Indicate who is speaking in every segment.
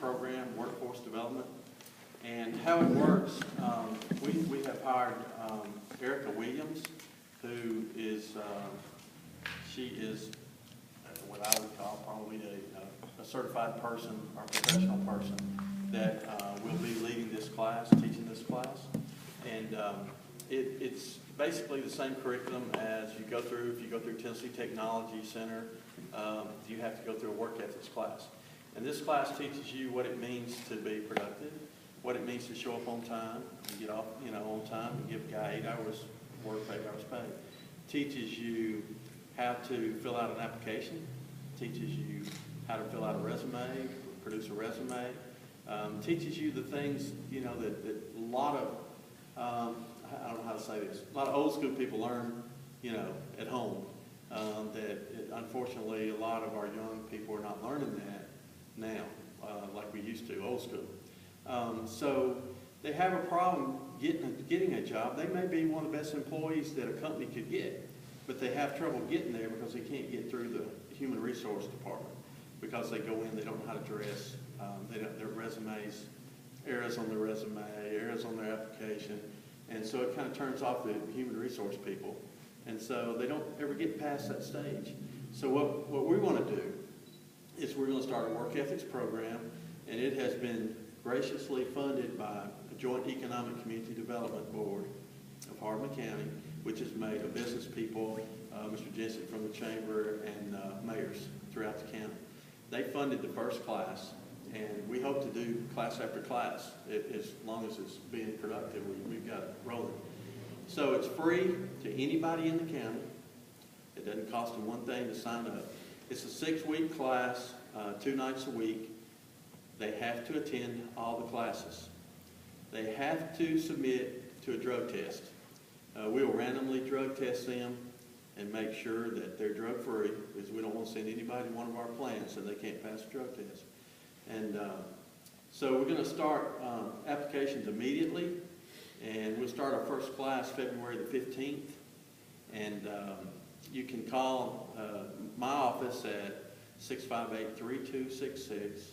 Speaker 1: program, workforce development. And how it works, we have hired Erica Williams, who is, she is what I would call probably a certified person or professional person that will be leading this class, teaching this class. And it's basically the same curriculum as you go through, if you go through Tennessee Technology Center, you have to go through a work ethics class. And this class teaches you what it means to be productive, what it means to show up on time, and get off, on time, and give a guy 8 hours work, 8 hours pay. Teaches you how to fill out an application, teaches you how to fill out a resume, produce a resume, teaches you the things, that a lot of, I don't know how to say this, a lot of old school people learn, at home, unfortunately a lot of our young people are not learning that now, like we used to, old school. So they have a problem getting a job. They may be one of the best employees that a company could get, but they have trouble getting there because they can't get through the human resource department because they go in, they don't know how to dress, their resumes, errors on their resume, errors on their application, and so it kind of turns off the human resource people, and so they don't ever get past that stage. So what we want to do is we're going to start a work ethics program, and it has been graciously funded by a Joint Economic Community Development Board of Hardin County, which is made of business people, Mr. Jensen from the Chamber, and mayors throughout the county. They funded the first class, and we hope to do class after class as long as it's being productive. We've got it rolling. So it's free to anybody in the county. It doesn't cost them one thing to sign up. It's a 6-week class, 2 nights a week. They have to attend all the classes. They have to submit to a drug test. We'll randomly drug test them and make sure that they're drug-free, because we don't want to send anybody to one of our plants and they can't pass a drug test. And so we're going to start applications immediately, and we'll start our first class February the 15th. And you can call my office at 658-3266,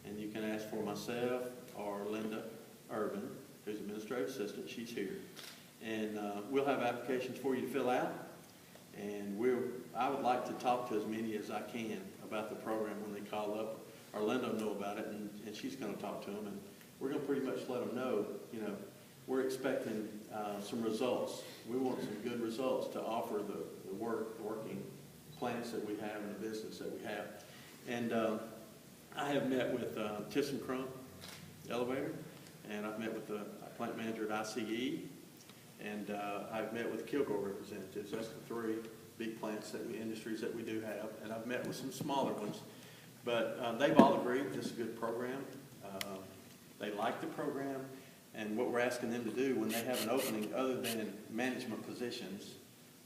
Speaker 1: and you can ask for myself or Linda Urban, who's administrative assistant. She's here. And we'll have applications for you to fill out. And I would like to talk to as many as I can about the program when they call up, or Linda will know about it, and she's going to talk to them. And we're going to pretty much let them know, we're expecting some results. We want some good results to offer the working plants that we have and the business that we have. And I have met with ThyssenKrupp Elevator, and I've met with the plant manager at ICE, and I've met with Kilgore representatives. That's the 3 big plants, industries that we do have, and I've met with some smaller ones. But they've all agreed this is a good program. They like the program, and what we're asking them to do when they have an opening other than management positions,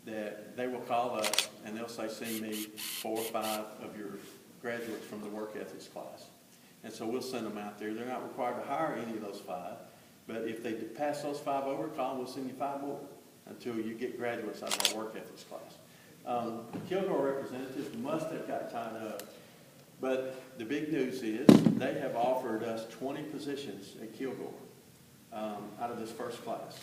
Speaker 1: that they will call us and they'll say, send me 4 or 5 of your graduates from the work ethics class. And so we'll send them out there. They're not required to hire any of those 5, but if they pass those 5 over, call them, we'll send you 5 more until you get graduates out of our work ethics class. Kilgore representatives must have got tied up, but the big news is they have offered us 20 positions at Kilgore out of this first class,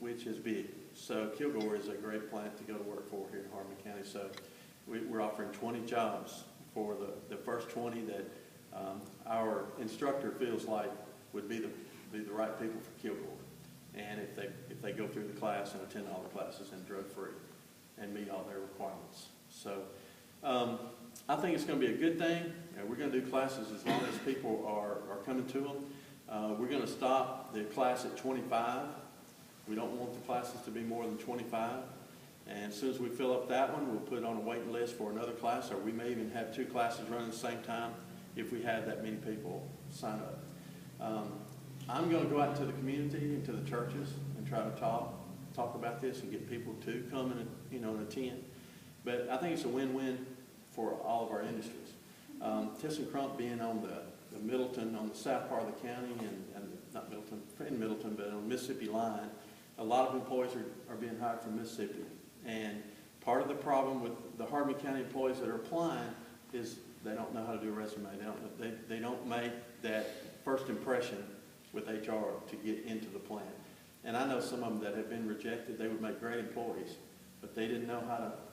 Speaker 1: which is big. So Kilgore is a great plant to go to work for here in Hardin County. So we're offering 20 jobs for the first 20 that our instructor feels like would be the right people for Kilgore. And if they go through the class and attend all the classes and drug-free and meet all their requirements. So I think it's going to be a good thing. We're going to do classes as long as people are coming to them. We're going to stop the class at 25. We don't want the classes to be more than 25. And as soon as we fill up that one, we'll put it on a waiting list for another class, or we may even have 2 classes running at the same time if we have that many people sign up. I'm going to go out into the community, into the churches, and try to talk about this and get people to come and attend. But I think it's a win-win for all of our industries. ThyssenKrupp being on the Middleton, on the south part of the county, and not Middleton, in Middleton, but on the Mississippi line, a lot of employees are being hired from Mississippi. And part of the problem with the Hardin County employees that are applying is they don't know how to do a resume. first impression with HR to get into the plant. And I know some of them that have been rejected, they would make great employees, but they didn't know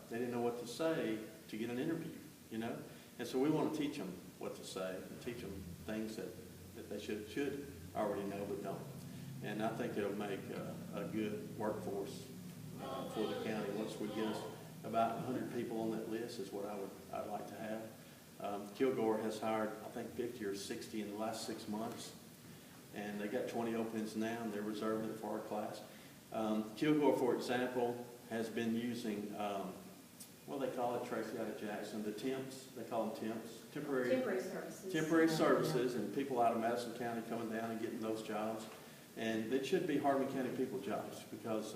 Speaker 1: they didn't know what to say to get an interview, you know? And so we want to teach them what to say and teach them things that they should already know but don't. And I think it'll make a good workforce for the county. Once we get us about 100 people on that list is what I'd like to have. Kilgore has hired, I think, 50 or 60 in the last 6 months. And they got 20 openings now, and they're reserving it for our class. Kilgore, for example, has been using, what do they call it, Tracy, out of Jackson, the temps, they call them temps, temporary services. Temporary services, and people out of Madison County coming down and getting those jobs. And it should be Hardeman County people jobs because,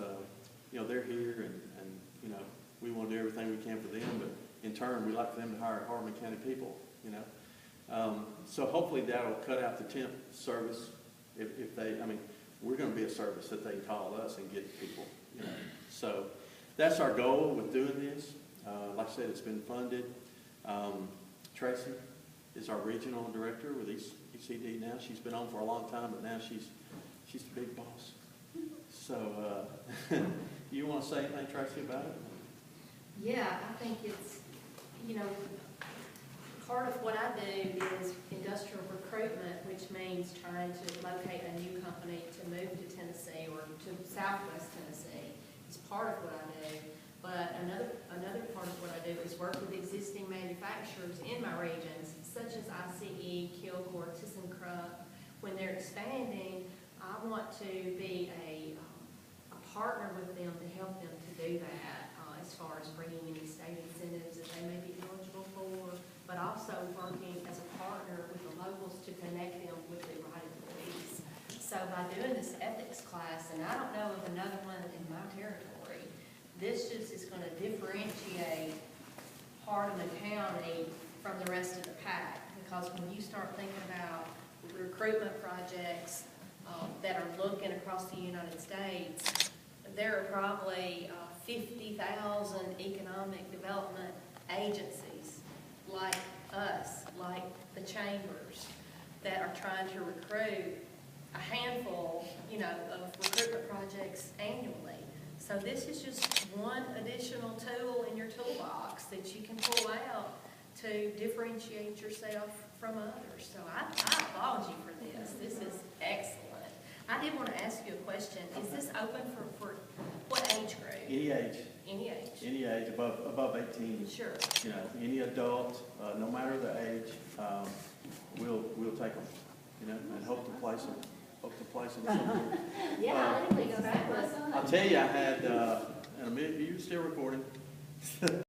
Speaker 1: you know, they're here and, you know, we want to do everything we can for them, but in turn, we like for them to hire Hardeman County people, you know. So hopefully that'll cut out the temp service if they, I mean, we're going to be a service that they can call us and get people, you know. So that's our goal with doing this. Like I said, it's been funded. Tracy is our regional director with ECD now. She's been on for a long time, but now she's the big boss. So you want to say anything, Tracy, about it?
Speaker 2: Yeah, I think it's, you know, part of what I do is industrial recruitment, which means trying to locate a new company to move to Tennessee or to Southwest Tennessee. It's part of what I do. But another part of what I do is work with existing manufacturers in my regions, such as ICE, Kilgore, ThyssenKrupp. When they're expanding, I want to be a partner with them to help them to do that, as far as bringing any state incentives that they may be eligible for, but also working as a partner with the locals to connect them with the right employees. So by doing this ethics class, and I don't know of another one in my territory, this just is going to differentiate Hardeman County from the rest of the pack, because when you start thinking about recruitment projects that are looking across the United States, there are probably 50,000 economic development agencies like us, like the chambers, that are trying to recruit a handful, you know, of recruitment projects annually. So this is just one additional tool in your toolbox that you can pull out to differentiate yourself from others. So I applaud you for this. This is excellent. I did want to ask you a question. Is this open for what age group?
Speaker 1: Any age.
Speaker 2: Any age?
Speaker 1: Any age above 18.
Speaker 2: Sure.
Speaker 1: You know, any adult, no matter the age, we'll take them. You know, and hope to place them. Somewhere.
Speaker 2: Yeah, I think we go back.
Speaker 1: I'll tell you, I had, and you still recording.